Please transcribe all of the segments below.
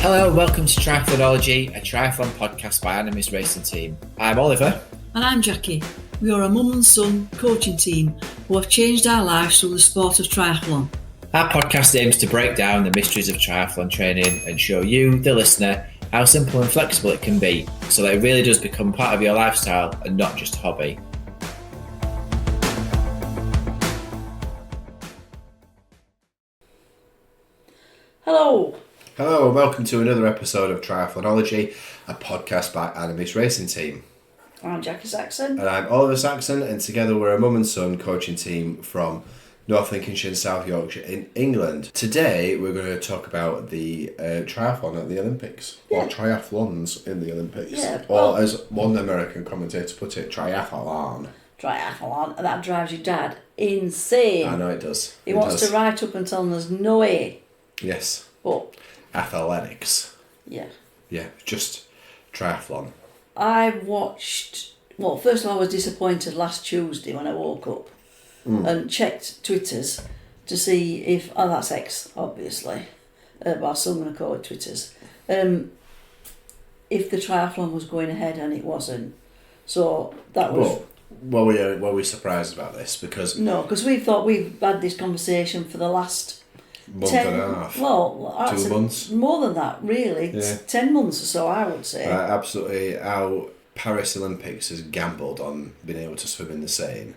Hello, welcome to Triathlonology, a triathlon podcast by Animis racing team. I'm Oliver. And I'm Jacqui. We are a mum and son coaching team who have changed our lives through the sport of triathlon. Our podcast aims to break down the mysteries of triathlon training and show you, the listener, how simple and flexible it can be, so that it really does become part of your lifestyle and not just a hobby. Hello. Hello and welcome to another episode of Triathlonology, a podcast by Animis Racing Team. I'm Jacqui Saxon. And I'm Oliver Saxon, and together we're a mum and son coaching team from North Lincolnshire and South Yorkshire in England. Today we're going to talk about the triathlon at the Olympics, or triathlons in the Olympics, or as one American commentator put it, triathlon. Triathlon, and that drives your dad insane. I know it does. He wants to write up and tell them there's no way. Yes. But athletics. Yeah, just triathlon. I watched, first of all I was disappointed last Tuesday when I woke up and checked Twitters to see if, that's X obviously, but I'm still going to call it Twitters, if the triathlon was going ahead, and it wasn't. So that was... Were we surprised about this? Because we've had this conversation for the last month and a half. 2 months. More than that, really. Yeah. 10 months or so, I would say. Absolutely. Our Paris Olympics has gambled on being able to swim in the Seine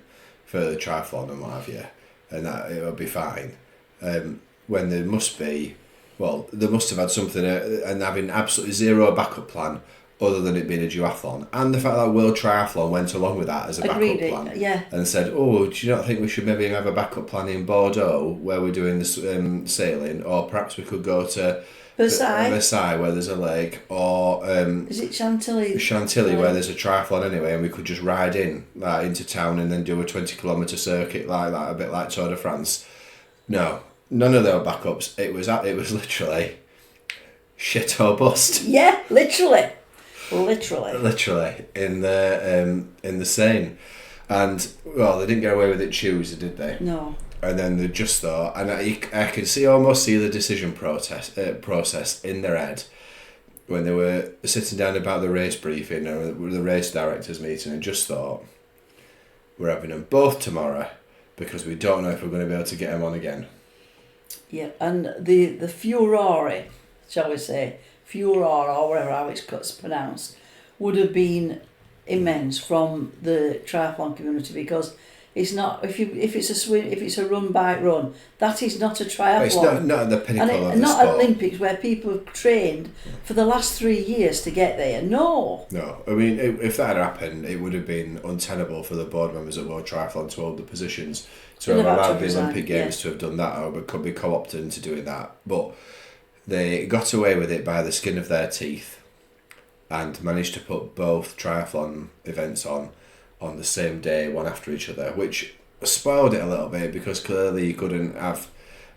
for the triathlon and what have you, and that it'll be fine. When there must be, they must have had something, and having absolutely zero backup plan other than it being a duathlon, and the fact that World Triathlon went along with that as a backup plan, and said, do you not think we should maybe have a backup plan in Bordeaux where we're doing this sailing, or perhaps we could go to Versailles where there's a lake, or is it Chantilly? Chantilly where there's a triathlon anyway, and we could just ride into town and then do a 20-kilometre circuit like that, a bit like Tour de France. No, none of their backups. It was literally shit or bust. Yeah, literally in the Seine, and they didn't get away with it Tuesday, did they? No. And then they just thought, and I can almost see the decision process in their head when they were sitting down about the race briefing or the race directors meeting, and just thought, we're having them both tomorrow because we don't know if we're going to be able to get them on again. Yeah, and the furore, shall we say, furor, or whatever how it's pronounced, would have been immense from the triathlon community, because it's not, if it's a run bike run, that is not a triathlon. It's not at the pinnacle of the not sport. At Olympics where people have trained for the last 3 years to get there. No, I mean, if that had happened, it would have been untenable for the board members at World Triathlon to hold the positions, to have allowed the Olympic Games to have done that, or could be co-opted into doing that. But they got away with it by the skin of their teeth and managed to put both triathlon events on the same day, one after each other, which spoiled it a little bit, because clearly you couldn't have,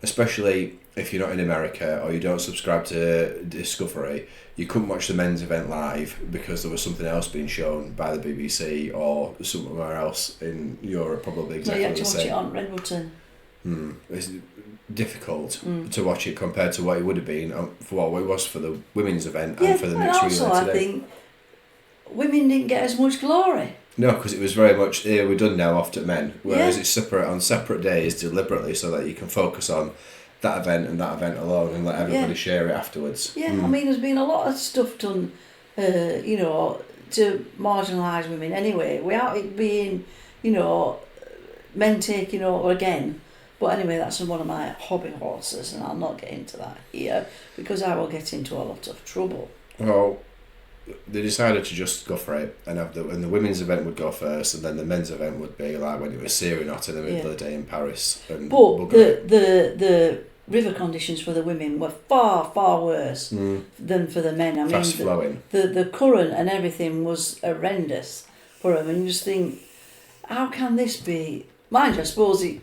especially if you're not in America or you don't subscribe to Discovery, you couldn't watch the men's event live because there was something else being shown by the BBC or somewhere else in Europe, probably exactly the same. You had to watch it on Redwoodton. It's difficult to watch it compared to what it would have been for what it was for the women's event and for the mixed relay today. I think women didn't get as much glory. No, because it was very much, here we're done now, off to men. Whereas it's separate on separate days deliberately, so that you can focus on that event and that event alone and let everybody share it afterwards. Yeah, I mean, there's been a lot of stuff done, to marginalise women anyway, without it being, men taking over again. But anyway, that's one of my hobby horses, and I'll not get into that here because I will get into a lot of trouble. Well, they decided to just go for it and the women's event would go first, and then the men's event would be like when it was Serenot in the middle of the day in Paris. But the river conditions for the women were far, far worse than for the men. I Fast flowing. The current and everything was horrendous for them, and you just think, how can this be? Mind you, I suppose it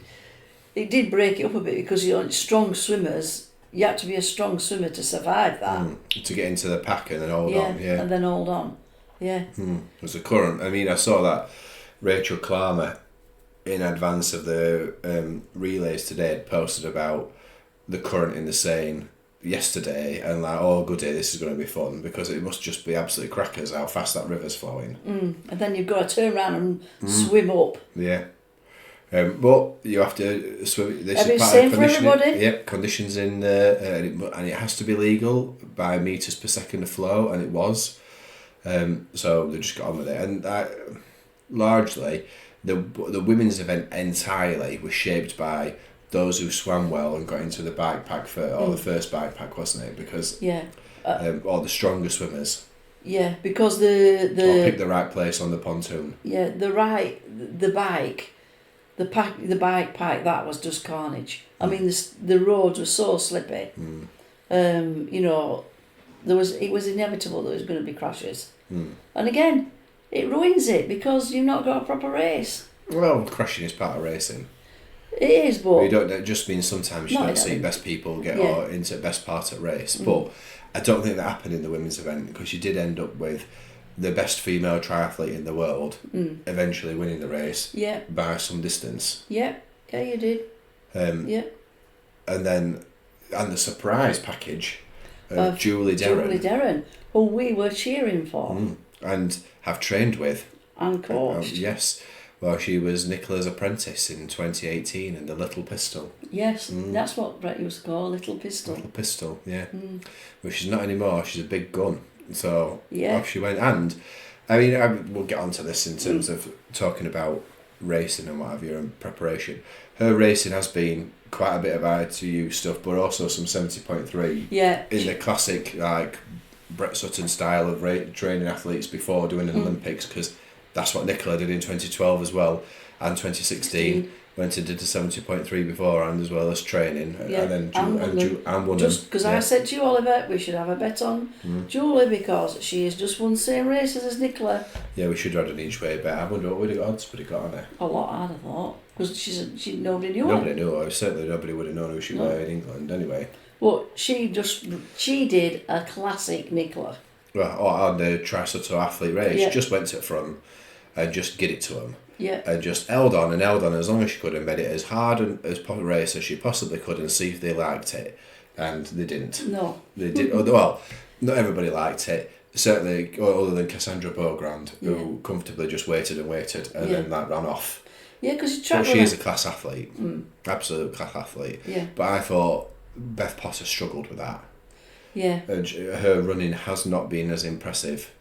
did break it up a bit, because strong swimmers, you had to be a strong swimmer to survive that. To get into the pack and then hold on. Yeah, and then hold on. Yeah. It was a current. I mean, I saw that Rachel Klarmer, in advance of the relays today, had posted about the current in the Seine yesterday and like, oh goody, this is going to be fun, because it must just be absolutely crackers how fast that river's flowing. And then you've got to turn around and swim up. Yeah. But you have to swim. This Every is part same of for conditioning. everybody? Yep, conditions in there, and it has to be legal by metres per second of flow, and it was. So they just got on with it, and largely the women's event entirely was shaped by those who swam well and got into the bike pack or the first bike pack, wasn't it? Because or the stronger swimmers. Yeah, because or pick the right place on the pontoon. Yeah, the bike pack, that was just carnage. I mean, the roads were so slippy. You know, it was inevitable there was going to be crashes. And again, it ruins it because you've not got a proper race. Well, crashing is part of racing. It is, but it just means sometimes you don't see best people get into best part of race. But I don't think that happened in the women's event, because you did end up with the best female triathlete in the world eventually winning the race by some distance. Yeah, you did. And the surprise package of Julie Derron, who we were cheering for. And have trained with. And coached. Yes. Well, she was Nicola's apprentice in 2018 in the Little Pistol. Yes, that's what Brett used to call Little Pistol. Little Pistol, yeah. But she's not anymore, she's a big gun. So off she went. And, I mean, we'll get onto this in terms of talking about racing and what have you and preparation. Her racing has been quite a bit of ITU stuff, but also some 70.3 in the classic, like, Brett Sutton style of training athletes before doing an Olympics, because that's what Nicola did in 2012 as well, and 2016 went and did the 70.3 beforehand as well as training, and then and won just because I said to you, Oliver, we should have a bet on Julie, because she has just won the same races as Nicola. Yeah, we should have had an each way bet. I wonder what would have odds would have got on her. A lot, I'd have thought, because nobody knew Nobody knew her. Certainly nobody would have known who she were in England anyway. Well, she did a classic Nicola. Well, on the Triathlon athlete race, she just went to the front and just get it to them. Yeah. And just held on as long as she could, and made it as hard as a race as she possibly could, and see if they liked it. And they didn't. No. They did. Well, not everybody liked it. Certainly, other than Cassandra Beaugrand, who comfortably just waited and then that ran off. Yeah, because she's a class athlete, absolute class athlete. Yeah. But I thought Beth Potter struggled with that. Yeah. Her running has not been as impressive.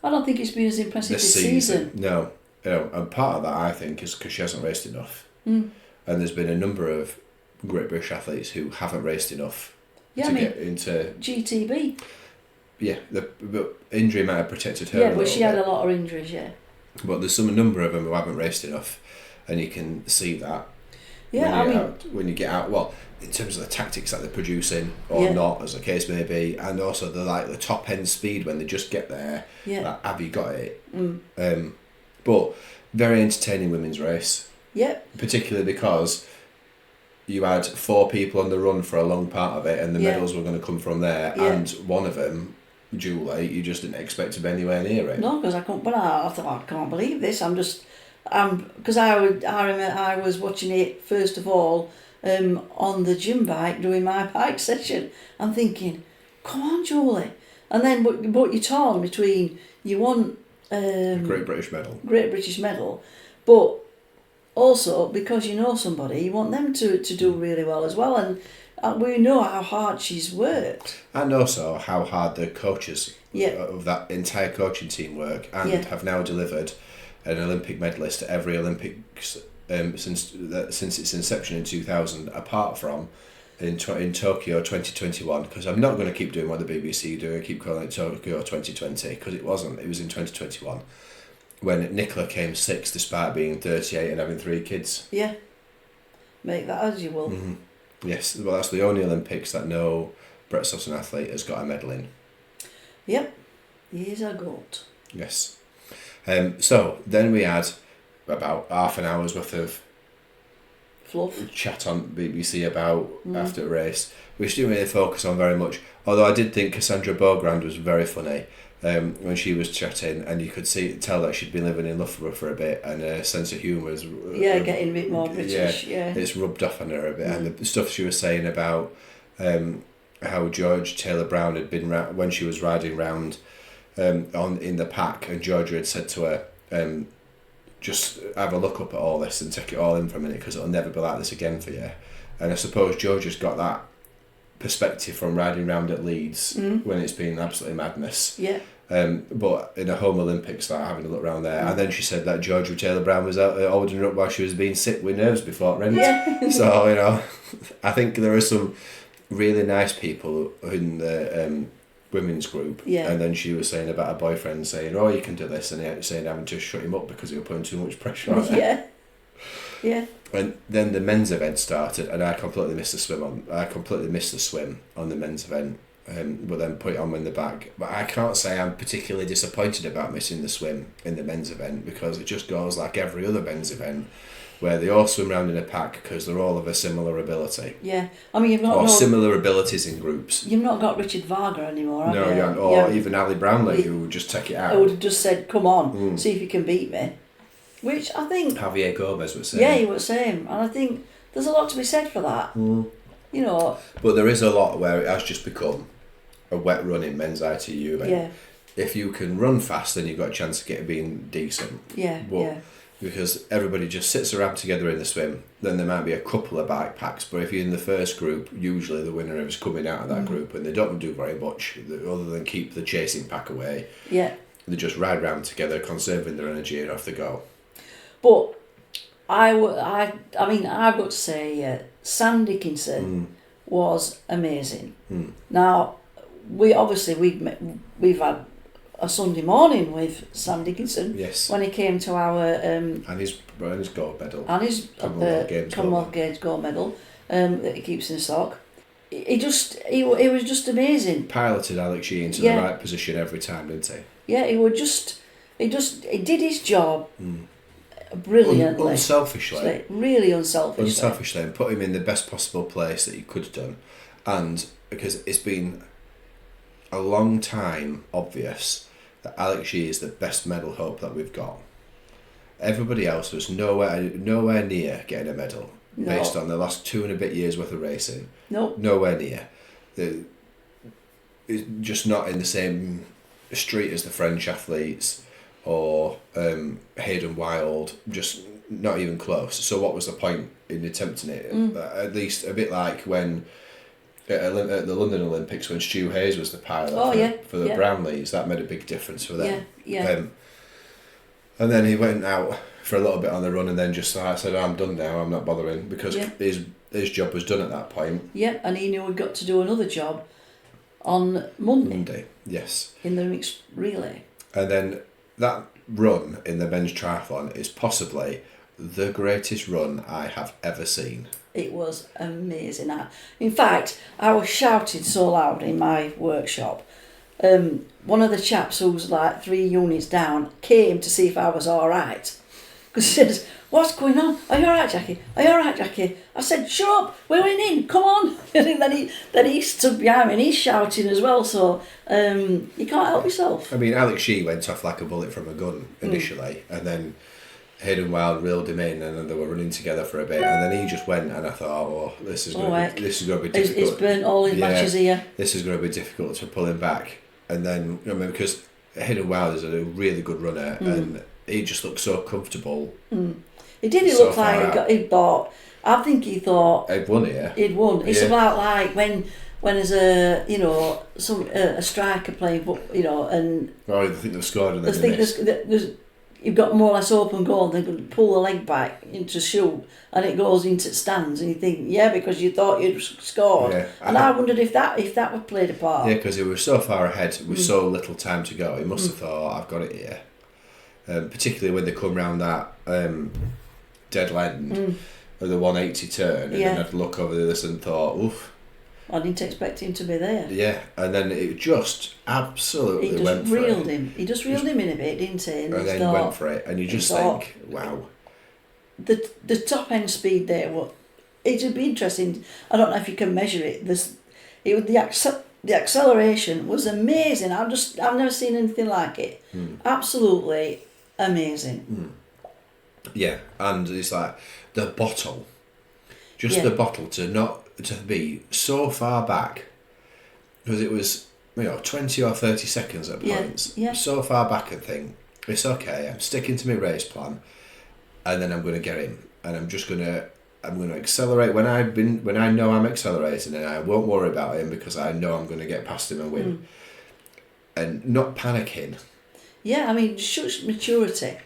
I don't think it's been as impressive this season. No. And part of that, I think, is because she hasn't raced enough. And there's been a number of Great British athletes who haven't raced enough get into GTB. Yeah, the injury might have protected her. Yeah, but she had a lot of injuries. Yeah. But there's a number of them who haven't raced enough, and you can see that. Yeah, when you get out, well, in terms of the tactics that they're producing or not, as the case may be, and also the top end speed when they just get there. Yeah. Like, have you got it? But very entertaining women's race. Yep. Particularly because you had 4 people on the run for a long part of it, and the medals were going to come from there. Yeah. And one of them, Julie, you just didn't expect to be anywhere near it. No, because I couldn't. But I thought, I can't believe this. Because I remember I was watching it first of all on the gym bike doing my bike session. I'm thinking, come on, Julie. And then but you're torn between you want a Great British medal, but also because you know somebody, you want them to do really well as well, and we know how hard she's worked, and also how hard the coaches of that entire coaching team work, and have now delivered an Olympic medalist at every Olympics since its inception in 2000, apart from in Tokyo 2021, because I'm not going to keep doing what the BBC do and keep calling it Tokyo 2020, because it wasn't. It was in 2021 when Nicola came 6th despite being 38 and having 3 kids. Yeah, make that as you will. Mm-hmm. Yes, well, that's the only Olympics that no Brett Sutton athlete has got a medal in. Yep, he is a goat. Yes. So then we had about half an hour's worth of fluff chat on BBC about after the race, which didn't really focus on very much. Although I did think Cassandra Beaugrand was very funny when she was chatting, and you could tell that she'd been living in Loughborough for a bit, and her sense of humour is getting a bit more British. Yeah, it's rubbed off on her a bit, and the stuff she was saying about how George Taylor Brown had been when she was riding round in the pack, and Georgia had said to her, just have a look up at all this and take it all in for a minute, because it'll never be like this again for you. And I suppose Georgia's got that perspective from riding round at Leeds when it's been absolutely madness. Yeah. But in a home Olympics, like having a look around there, and then she said that Georgia Taylor Brown was out holding her up while she was being sick with nerves before Rent. Yeah. So, you know, I think there are some really nice people in the women's group. Yeah. And then she was saying about her boyfriend saying, "Oh, you can do this," and he saying having to shut him up because he was putting too much pressure on her. Yeah. Yeah. And then the men's event started, and I completely missed the swim on the men's event. But then put it on in the bag. But I can't say I'm particularly disappointed about missing the swim in the men's event, because it just goes like every other men's event, where they all swim around in a pack because they're all of a similar ability. Yeah, I mean, you've not similar abilities in groups. You've not got Richard Varga anymore, have no, you? you haven't. Or even Ali Brownlee, who would just take it out. I would have just said, "Come on, see if you can beat me," which I think Javier Gomez was saying. Yeah, he was saying, and I think there's a lot to be said for that. You know. But there is a lot where it has just become a wet run in men's ITU event. Yeah. If you can run fast, then you've got a chance of being decent. Yeah. But because everybody just sits around together in the swim, then there might be a couple of bike packs. But if you're in the first group, usually the winner is coming out of that group, and they don't do very much other than keep the chasing pack away. Yeah. They just ride around together, conserving their energy, and off they go. But I mean, I've got to say, Sam Dickinson was amazing. Now, we've had a Sunday morning with Sam Dickinson. Yes. When he came to our and his gold medal. And his Commonwealth Games gold medal that he keeps in stock. He was just amazing. Piloted Alex Yee into the right position every time, didn't he? Yeah, he did his job brilliantly. Unselfishly. Really unselfishly. Unselfishly, and put him in the best possible place that he could have done. And because it's been a long time obvious that Alex Yee is the best medal hope that we've got. Everybody else was nowhere near getting a medal based on the last 2 and a bit years worth of racing. No. Nowhere near. It's just not in the same street as the French athletes or Hayden Wild, just not even close. So what was the point in attempting it? At least a bit like when at the London Olympics, when Stu Hayes was the pilot for the Brownlees, that made a big difference for them. And then he went out for a little bit on the run, and then just said, "I'm done now, I'm not bothering," because his job was done at that point. Yeah, and he knew he'd got to do another job on Monday. Yes. In the mixed relay. And then that run in the men's triathlon is possibly the greatest run I have ever seen. It was amazing. In fact, I was shouting so loud in my workshop. One of the chaps who was like 3 units down came to see if I was all right. Because he says, "What's going on? Are you all right, Jacqui? Are you all right, Jacqui?" I said, "Shut up, we're winning, come on." And then he stood behind me and he's shouting as well, so you can't help yourself. I mean, Alex Yee went off like a bullet from a gun initially, and then Hayden Wild reeled him in, and then they were running together for a bit, and then he just went, and I thought, "Oh, this is going to be difficult." He's burnt all his matches here. This is going to be difficult to pull him back, and then because Hayden Wild is a really good runner, and he just looked so comfortable. He didn't look like he thought. I think he thought he'd won here. He'd won. It's about like when there's a striker playing, and they think they've scored and then they miss. You've got more or less open goal, and they can pull the leg back into shoot, and it goes into stands, and you think, because you thought you'd scored. Yeah. And I wondered if that would played a part. Yeah, because he was so far ahead with so little time to go. He must have thought, "I've got it here." Particularly when they come round that dead end of the 180 turn, and then I'd look over the other and thought, "Oof." I didn't expect him to be there. Yeah, and then it just absolutely went for him. He just reeled him in a bit, didn't he? And then went for it, and you just think, wow. The top end speed there, it would be interesting. I don't know if you can measure it. The acceleration was amazing. I've never seen anything like it. Absolutely amazing. Yeah, and it's like the bottle, the bottle to be so far back because it was 20 or 30 seconds at points. Yeah. So far back and think it's okay. I'm sticking to my race plan, and then I'm going to get in, and I'm going to accelerate when I know I'm accelerating, and I won't worry about him because I know I'm going to get past him and win, and not panicking. Yeah, I mean, such maturity.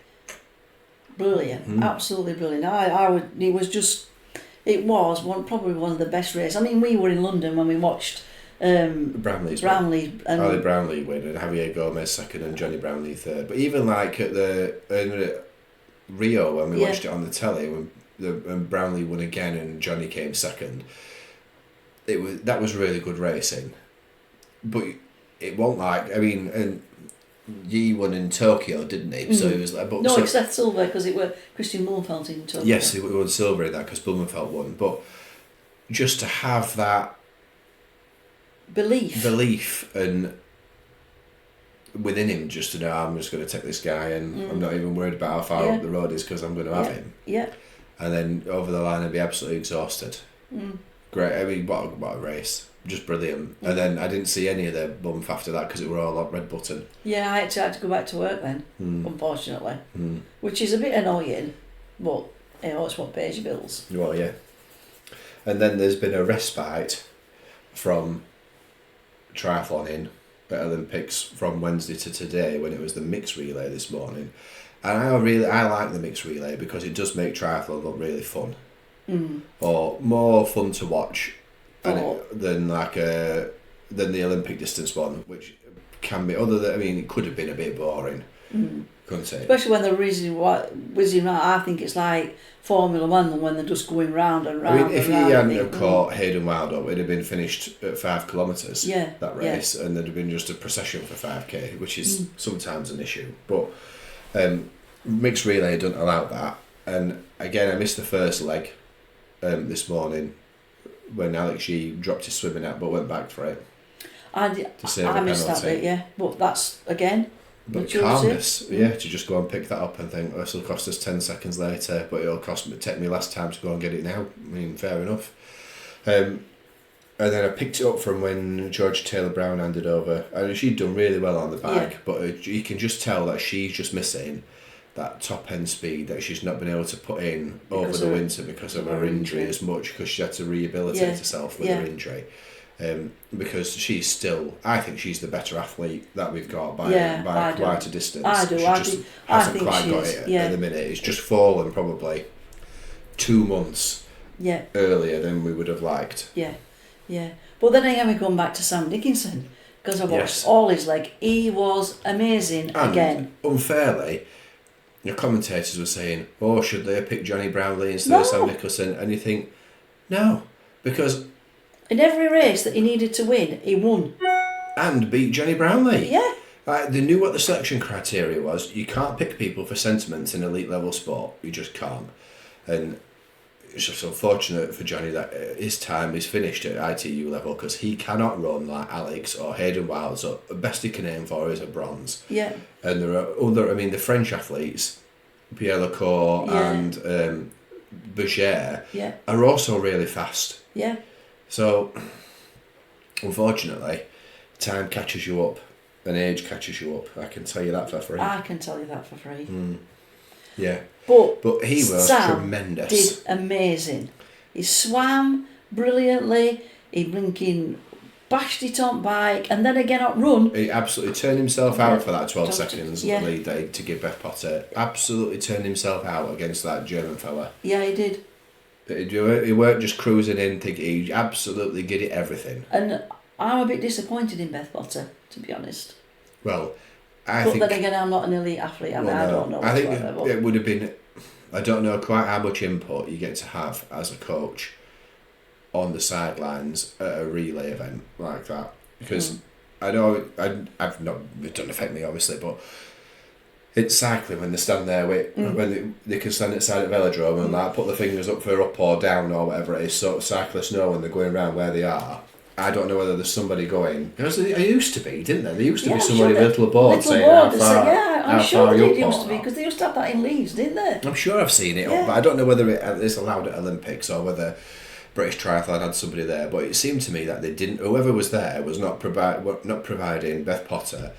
Brilliant, absolutely brilliant. I would. It was probably one of the best races. I mean, we were in London when we watched Brownlee and Ali Brownlee win, and Javier Gomez second, and Johnny Brownlee third. But even like at the Rio when we watched it on the telly, when Brownlee won again and Johnny came second, that was really good racing. But it won't and Yi won in Tokyo, didn't he? So it was like, except silver because it were Christian Blumenfeld in Tokyo. Yes, he won silver in that because Blumenfeld won. But just to have that belief and within him, just to know I'm just going to take this guy and I'm not even worried about how far up the road is because I'm going to have him. Yeah. And then over the line and be absolutely exhausted. Great. I mean, what a race. Just brilliant. And then I didn't see any of the bump after that because it were all red button. Yeah, I had to go back to work then, unfortunately, which is a bit annoying, but it's what pays your bills. Well, yeah. And then there's been a respite from triathloning at Olympics from Wednesday to today when it was the mixed relay this morning. And I like the mixed relay because it does make triathlon look really fun. Or more fun to watch than the Olympic distance one, which can be it could have been a bit boring, couldn't it? Especially when they're whizzing around. I think it's like Formula One when they're just going round and round. I mean, if he hadn't have caught Hayden Wild up, it'd have been finished at 5 kilometres. That race, and there'd have been just a procession for 5k, which is sometimes an issue. But mixed relay don't allow that. And again, I missed the first leg this morning when Alex Yee dropped his swimming out but went back for it. I missed that bit, but that's again. But calmness, to just go and pick that up and think, this will cost us 10 seconds later, but it'll take me less time to go and get it now. I mean, fair enough. And then I picked it up from when George Taylor Brown handed over. And she'd done really well on the bike, but you can just tell that she's just missing that top end speed that she's not been able to put in over the winter because of her injury as much, because she had to rehabilitate herself with her injury. Because I think she's the better athlete that we've got by quite a distance. I do. She just hasn't quite got it at the minute. It's just fallen probably 2 months earlier than we would have liked. Yeah. But then again, we're going back to Sam Dickinson because I watched all his leg. He was amazing again. Unfairly, your commentators were saying, should they have picked Johnny Brownlee instead of Sam Dickinson? And you think, no, because in every race that he needed to win, he won. And beat Johnny Brownlee. Yeah. They knew what the selection criteria was. You can't pick people for sentiment in elite level sport. You just can't. And it's just unfortunate for Johnny that his time is finished at ITU level because he cannot run like Alex or Hayden Wild. So the best he can aim for is a bronze. Yeah. And there are the French athletes, Pierre Lecour and Berger, are also really fast. Yeah. So, unfortunately, time catches you up and age catches you up. I can tell you that for free. I can tell you that for free. Yeah. But he was Sam tremendous. Did amazing. He swam brilliantly. He blinking bashed it on bike and then again on run. He absolutely turned himself out for that 12 seconds lead to give Beth Potter. Absolutely turned himself out against that German fella. Yeah, he did. He weren't just cruising in thinking, he absolutely did it everything. And I'm a bit disappointed in Beth Potter, to be honest. Well, But then again, I'm not an elite athlete. I don't know. I think it would have been, I don't know quite how much input you get to have as a coach on the sidelines at a relay event like that. Because I know, I've not, it doesn't affect me obviously, but it's cycling when they stand there when they can stand at the side of the velodrome and like put the fingers up for up or down or whatever it is, so cyclists know when they're going around where they are. I don't know whether there's somebody going, because there used to be, didn't there? There used to be somebody with a little board saying how far I'm sure you're they used to be, because they used to have that in Leeds, didn't they? I'm sure I've seen it, but I don't know whether it's allowed at Olympics or whether. British Triathlon had somebody there, but it seemed to me that they didn't. Whoever was there was not providing Beth Potter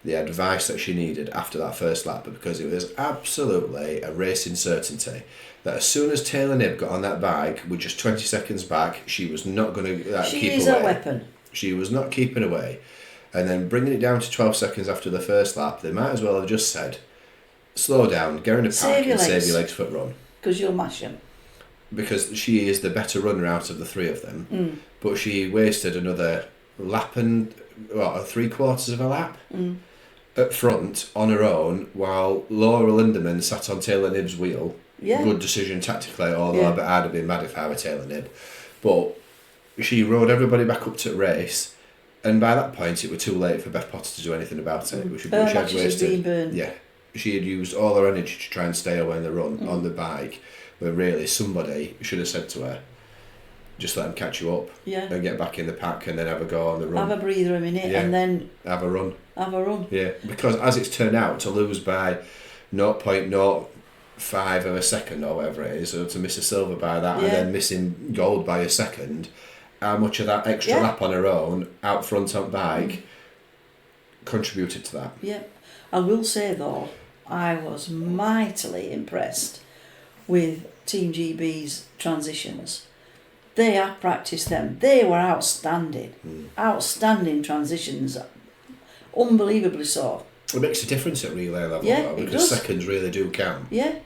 the advice that she needed after that first lap, because it was absolutely a racing certainty that as soon as Taylor Knibb got on that bike with just 20 seconds back, she was not going to keep away. She is a weapon. She was not keeping away. And then bringing it down to 12 seconds after the first lap, they might as well have just said, slow down, get in the pack and save your legs for the run. Because you'll mash them. Because she is the better runner out of the three of them. But she wasted another lap and, 3/4 of a lap at front on her own, while Laura Lindemann sat on Taylor Knibb's wheel. Yeah. Good decision tactically, although I'd have been mad if I were Taylor Knibb. But she rode everybody back up to the race, and by that point it was too late for Beth Potter to do anything about it. She had wasted. Yeah, she had used all her energy to try and stay away in the run on the bike, where really somebody should have said to her, just let them catch you up and get back in the pack and then have a go on the run. Have a breather a minute and then have a run. Yeah, because as it's turned out, to lose by 0.05 of a second or whatever it is, or to miss a silver by that and then missing gold by a second, how much of that extra lap on her own out front on bike contributed to that? Yeah. I will say though, I was mightily impressed with Team GB's transitions. They have practiced them. They were outstanding. Outstanding transitions. Unbelievably so. It makes a difference at relay level though, because seconds really do count. Yeah.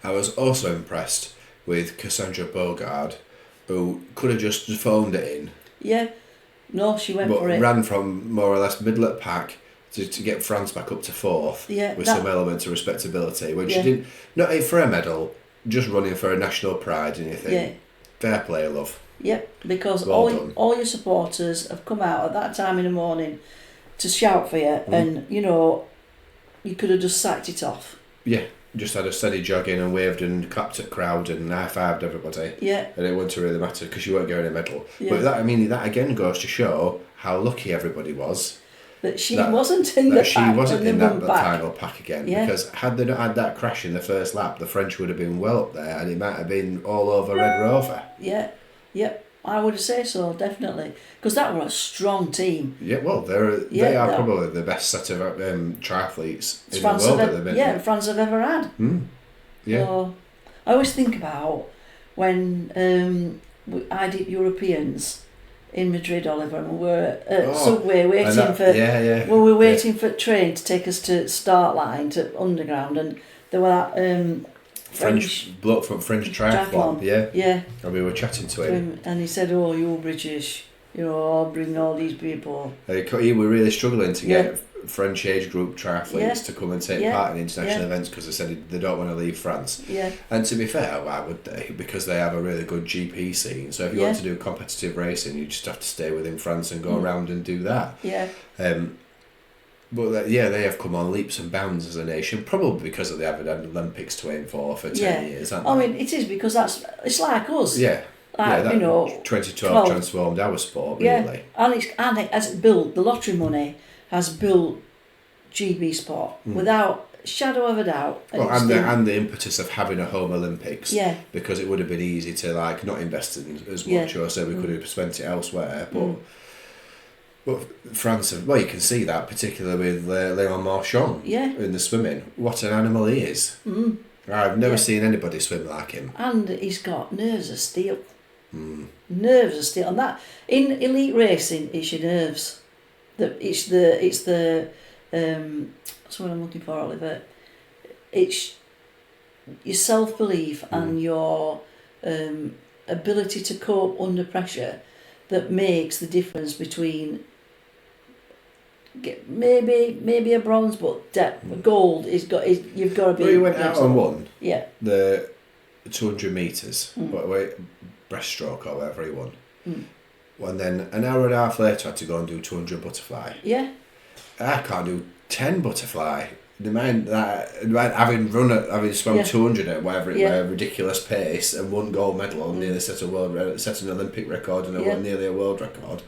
I was also impressed with Cassandra Bogard, who could have just phoned it in. Yeah. No, she went for it. But ran from more or less middle of the pack to get France back up to fourth with some element of respectability. When she didn't, not for a medal, just running for a national pride, and you think, fair play, love. Yep, because all your supporters have come out at that time in the morning to shout for you, and you could have just sacked it off. Yeah, just had a steady jogging and waved and clapped at crowd and high-fived everybody. Yeah. And it wouldn't really matter because you weren't getting a medal. Yeah. But that again goes to show how lucky everybody was. That she wasn't in the pack. She wasn't in that final pack again. Yeah. Because had they not had that crash in the first lap, the French would have been well up there and it might have been all over Red Rover. Yeah. Yep. I would say so, definitely. Because that was a strong team. Yeah, well, they are probably the best set of triathletes in the world at the minute. Yeah, France have ever had. Yeah. So, I always think about when I did Europeans in Madrid, Oliver, and we were at Subway waiting we were waiting for train to take us to start line to underground, and there were that French bloke from French Triathlon. Yeah. And we were chatting to him, and he said, "Oh, you're British. I'll bring all these people." He were really struggling to get French age group triathletes to come and take part in international events because they said they don't want to leave France. Yeah. And to be fair, why would they? Because they have a really good GP scene. So if you want to do competitive racing, you just have to stay within France and go around and do that. Yeah. But they have come on leaps and bounds as a nation, probably because they haven't had Olympics to aim for 10 years. I mean, it is because it's like us. Yeah. Like, 2012 transformed our sport, really. And it has built, the lottery money has built GB sport without a shadow of a doubt. And the impetus of having a home Olympics. Yeah. Because it would have been easy to not invest in as much, or so we could have spent it elsewhere. But France, you can see that particularly with Léon Marchand in the swimming. What an animal he is. I've never seen anybody swim like him. And he's got nerves of steel. Nerves of steel. And that, in elite racing, it's your nerves. It's the that's what I'm looking for, Oliver. It's your self-belief and your ability to cope under pressure that makes the difference between maybe a bronze, but gold you've got to be. Well, he went out and won. Yeah. The 200 metres, breaststroke or whatever he won. And then an hour and a half later, I had to go and do 200 butterfly. Yeah. I can't do 10 butterfly. The mind that having swum 200 at whatever it were, a ridiculous pace and won gold medal and nearly set an Olympic record and nearly a world record.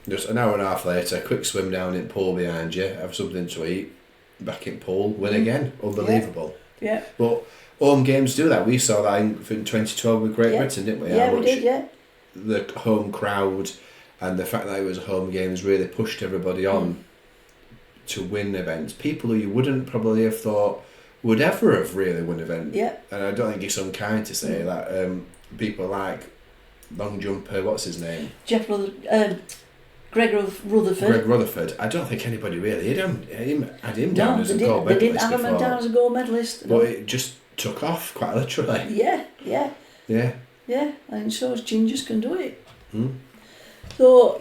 Just an hour and a half later, quick swim down in pool behind you, have something to eat, back in pool, win again. Unbelievable. Yeah. But home games do that. We saw that in 2012 with Great Britain, didn't we? Yeah, we did, yeah. The home crowd and the fact that it was home games really pushed everybody on to win events. People who you wouldn't probably have thought would ever have really won events. Yeah. And I don't think it's unkind to say that people like long jumper, what's his name? Greg Rutherford. Greg Rutherford. I don't think anybody really had him down as a gold medalist. They didn't have him down as a gold medalist. But it just took off, quite literally. Yeah. Yeah, and so gingers can do it. Mm. So,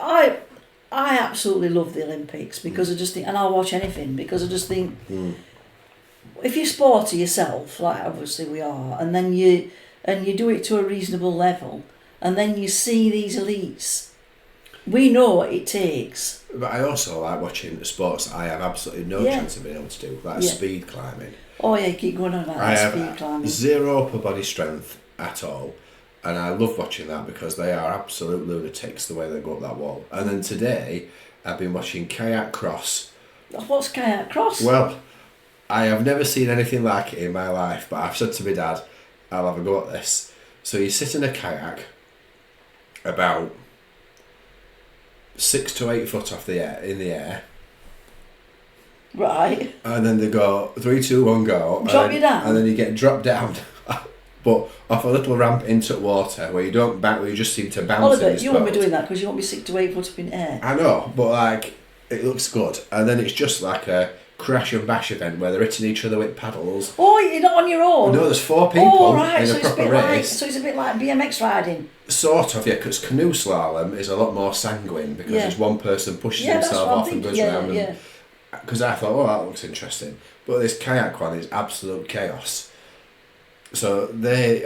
I absolutely love the Olympics because I just think, and I'll watch anything because I just think, if you're sporty yourself, like obviously we are, and then you do it to a reasonable level, and then you see these elites, we know what it takes. But I also like watching sports that I have absolutely no chance of being able to do, like speed climbing. Oh yeah, keep going on about that speed climbing. Zero upper body strength at all, and I love watching that because they are absolute lunatics the way they go up that wall. And then today I've been watching kayak cross. What's kayak cross? Well, I have never seen anything like it in my life, but I've said to my dad, I'll have a go at this. So you sit in a kayak about 6 to 8 foot in the air. Right. And then they go 3, 2, 1, go. Drop you down. And then you get dropped down, but off a little ramp into water where you don't bounce, where you just seem to bounce. Oliver, in this you won't be boat. doing that because you won't be 6 to 8 foot up in air. I know, but like it looks good. And then it's just like a crash and bash event where they're hitting each other with paddles. Oh, you're not on your own? No, there's 4 people in so a proper race. So it's a bit like BMX riding. Sort of, yeah, because canoe slalom is a lot more sanguine because there's one person pushes himself off and goes around. Because I thought, oh, that looks interesting. But this kayak one is absolute chaos. So they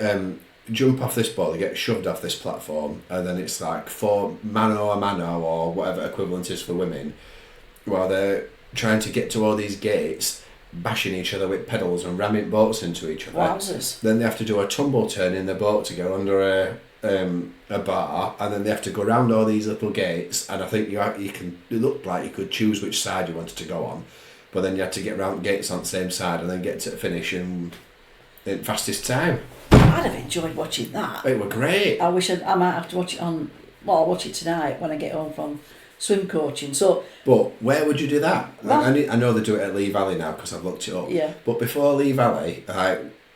jump off this boat, they get shoved off this platform, and then it's like 4 mano a mano or whatever equivalent is for women, while they're trying to get to all these gates, bashing each other with pedals and ramming boats into each other. Wowzers. Then they have to do a tumble turn in the boat to go under a bar, and then they have to go around all these little gates, and I think it looked like you could choose which side you wanted to go on, but then you had to get around gates on the same side and then get to the finish in fastest time. I'd have enjoyed watching that. It were great. I wish I might have to watch it I'll watch it tonight when I get home from swim coaching. So, but where would you do that? Well, I know they do it at Lee Valley now because I've looked it up. Yeah. But before Lee Valley,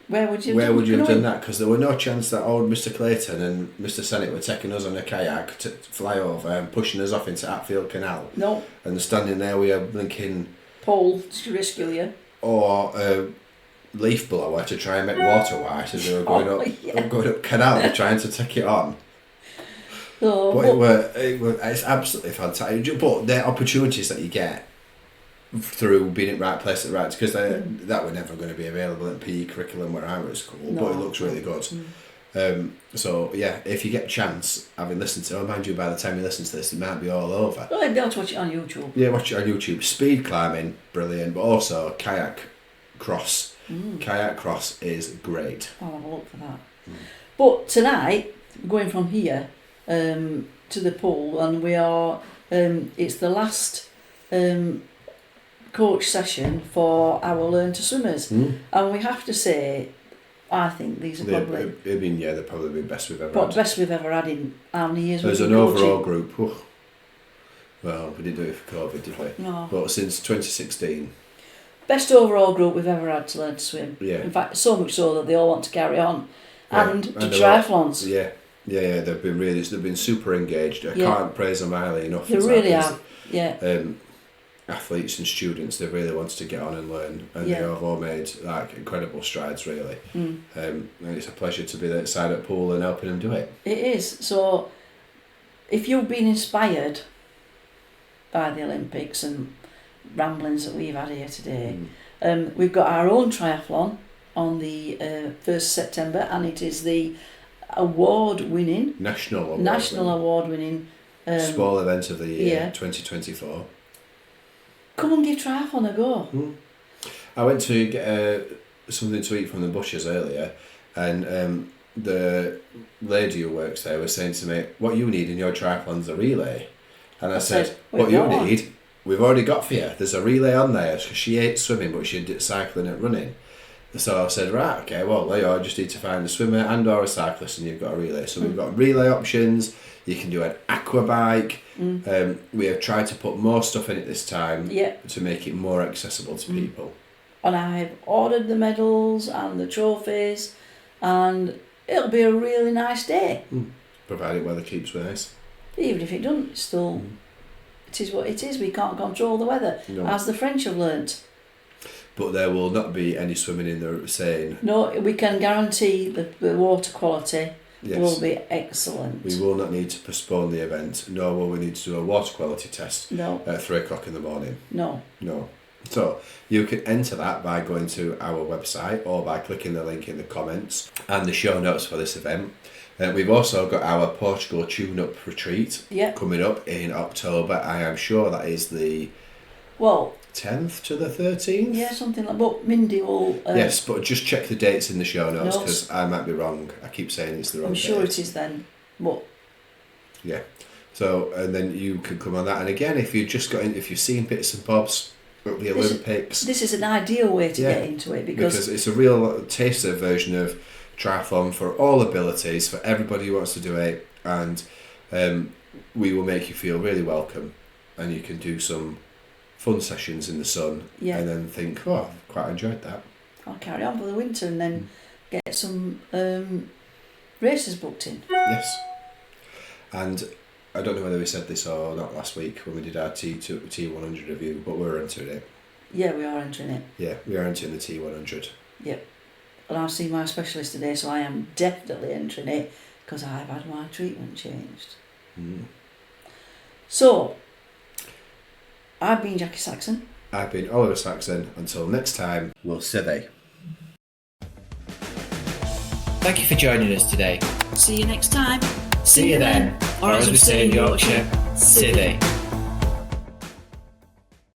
where would you have done that? Because there were no chance that old Mr. Clayton and Mr. Sennett were taking us on a kayak to fly over and pushing us off into Hatfield Canal. No. And standing there with a blinking pole to rescue you. Or a leaf blower to try and make water white as they were going up canal trying to take it on. But it's absolutely fantastic. But the opportunities that you get through being at the right place at the right, because that were never going to be available in PE curriculum where I was at school, but it looks really good. So yeah, if you get a chance, having listened to it, mind you, by the time you listen to this, it might be all over. Well, I'd be able to watch it on YouTube. Yeah, watch it on YouTube. Speed climbing, brilliant, but also kayak cross. Kayak cross is great. I'll have a look for that. But tonight, going from here to the pool, and we are, it's the last coach session for our Learn to Swimmers. And we have to say, I think these are probably... they're probably the best we've ever had. Best we've ever had in how many years? As an overall group, well, we didn't do it for COVID, did we? No. But since 2016... Best overall group we've ever had to learn to swim. Yeah. In fact, so much so that they all want to carry on. And the triathlons. Yeah, they've been super engaged. I can't praise them highly enough. They really are. Yeah. Athletes and students, they really wanted to get on and learn, and they have all made incredible strides, really. And it's a pleasure to be there side at pool and helping them do it. It is. So, if you've been inspired by the Olympics and ramblings that we've had here today, we've got our own triathlon on the 1st September, and it is the award-winning national award-winning small event of the year 2024. Come and give triathlon a go. I went to get something to eat from the Bushes earlier, and the lady who works there was saying to me, what you need in your triathlon's a relay. And I said, what you need, we've already got for you. There's a relay on there. She hates swimming, but she did cycling and running. So I said, right, okay, well, Leo, I just need to find a swimmer and or a cyclist, and you've got a relay. So we've got relay options. You can do an aqua bike. We have tried to put more stuff in it this time to make it more accessible to people. And I've ordered the medals and the trophies, and it'll be a really nice day. Provided weather keeps nice. Even if it doesn't, it's still, it is what it is. We can't control the weather, as the French have learnt. But there will not be any swimming in the Seine. No, we can guarantee the water quality will be excellent. We will not need to postpone the event, nor will we need to do a water quality test at 3 o'clock in the morning. No. So you can enter that by going to our website or by clicking the link in the comments and the show notes for this event. We've also got our Portugal tune-up retreat coming up in October. I am sure that is the 10th to the 13th? Yeah, something like that. But Mindy will... yes, but just check the dates in the show notes because I might be wrong. I keep saying it's the wrong date. I'm sure it is then. But... yeah. So, and then you can come on that. And again, if you've seen bits and bobs at the Olympics... This is an ideal way to get into it because it's a real taster version of triathlon for all abilities, for everybody who wants to do it. And we will make you feel really welcome. And you can do some fun sessions in the sun and then think, oh, I've quite enjoyed that. I'll carry on for the winter and then get some races booked in. Yes. And I don't know whether we said this or not last week when we did our T100 review, but we're entering it. Yeah, we are entering it. Yeah, we are entering the T100. Yep. And I've seen my specialist today, so I am definitely entering it because I've had my treatment changed. So... I've been Jacqui Saxon. I've been Oliver Saxon. Until next time, we'll see thee. Thank you for joining us today. See you next time. See you then. Or as we say in Yorkshire, see thee.